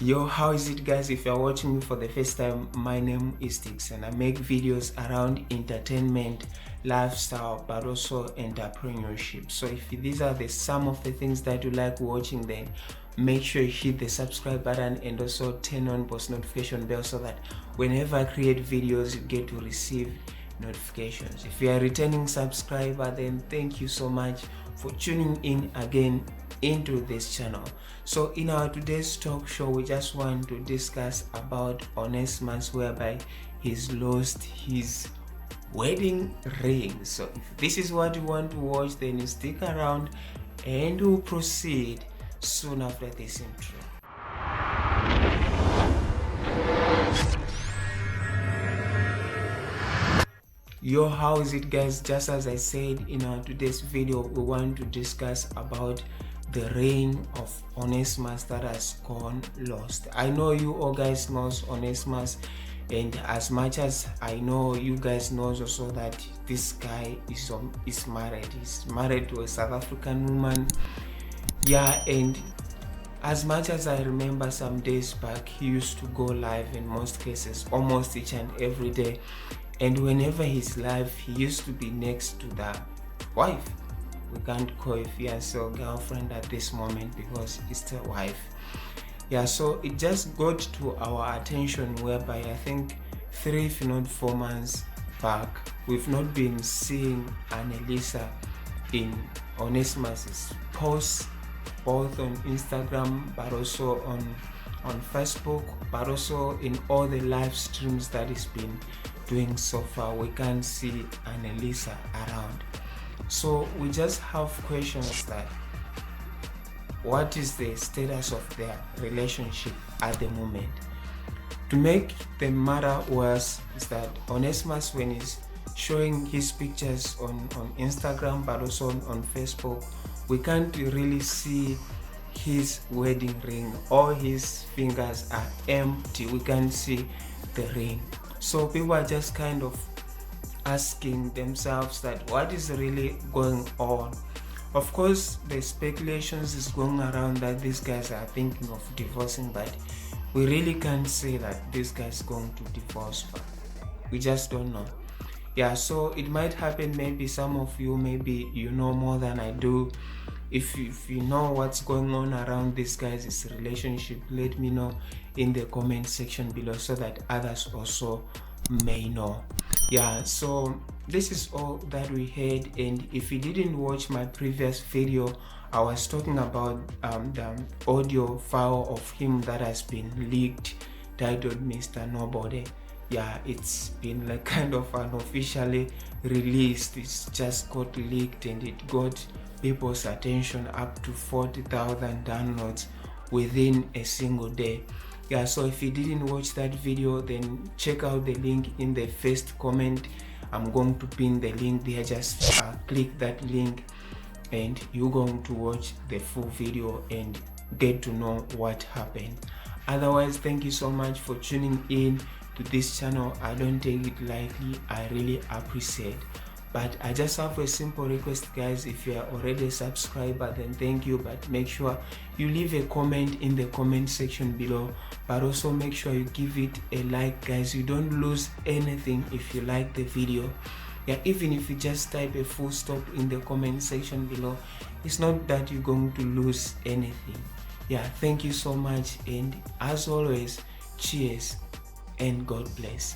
Yo, how is it, guys? If you're watching me for the first time, my name is Dixon. I make videos around entertainment, lifestyle, but also entrepreneurship. So if these are some of the things that you like watching, then make sure you hit the subscribe button and also turn on post notification bell so that whenever I create videos, you get to receive notifications. If you are a returning subscriber, then thank you so much for tuning in again into this channel. So in our today's talk show, we just want to discuss about Onesimus, whereby he's lost his wedding ring. So if this is what you want to watch, then you stick around and we'll proceed soon after this intro. Yo, how is it, guys? Just as I said in our today's video, we want to discuss about the ring of Onesimus that has gone lost. I know you all guys knows Onesimus, and as much as I know, you guys knows also that this guy is married. He's married to a South African woman. Yeah, and as much as I remember some days back, he used to go live in most cases, almost each and every day. And whenever he's live, he used to be next to the wife. We can't call it fiancé or girlfriend at this moment because it's the wife. Yeah, so it just got to our attention whereby I think 3 if not 4 months back, we've not been seeing Annalisa in Onesimus's posts, both on Instagram but also on Facebook, but also in all the live streams that he's been doing so far. We can't see Annalisa around. So we just have questions that what is the status of their relationship at the moment? To make the matter worse is that Onesimus, when he's showing his pictures on Instagram but also on Facebook, we can't really see his wedding ring. All his fingers are empty. We can't see the ring. So people are just kind of asking themselves that what is really going on. Of course, the speculations is going around that these guys are thinking of divorcing, but we really can't say that this guy is going to divorce, but we just don't know. Yeah, so it might happen. Maybe some of you, maybe you know more than I do. If you know what's going on around this guy's relationship, let me know in the comment section below so that others also may know. Yeah, so this is all that we had, and if you didn't watch my previous video, I was talking about the audio file of him that has been leaked, titled Mr. Nobody. Yeah, it's been like kind of unofficially released. It's just got leaked and it got people's attention, up to 40,000 downloads within a single day. Yeah, so if you didn't watch that video, then check out the link in the first comment. I'm going to pin the link there. Just click that link and you're going to watch the full video and get to know what happened. Otherwise, thank you so much for tuning in to this channel. I don't take it lightly. I really appreciate. But I just have a simple request, guys. If you are already a subscriber, then thank you, but make sure you leave a comment in the comment section below, but also make sure you give it a like, guys. You don't lose anything if you like the video. Yeah, even if you just type a full stop in the comment section below, it's not that you're going to lose anything. Yeah, thank you so much, and as always, cheers and God bless.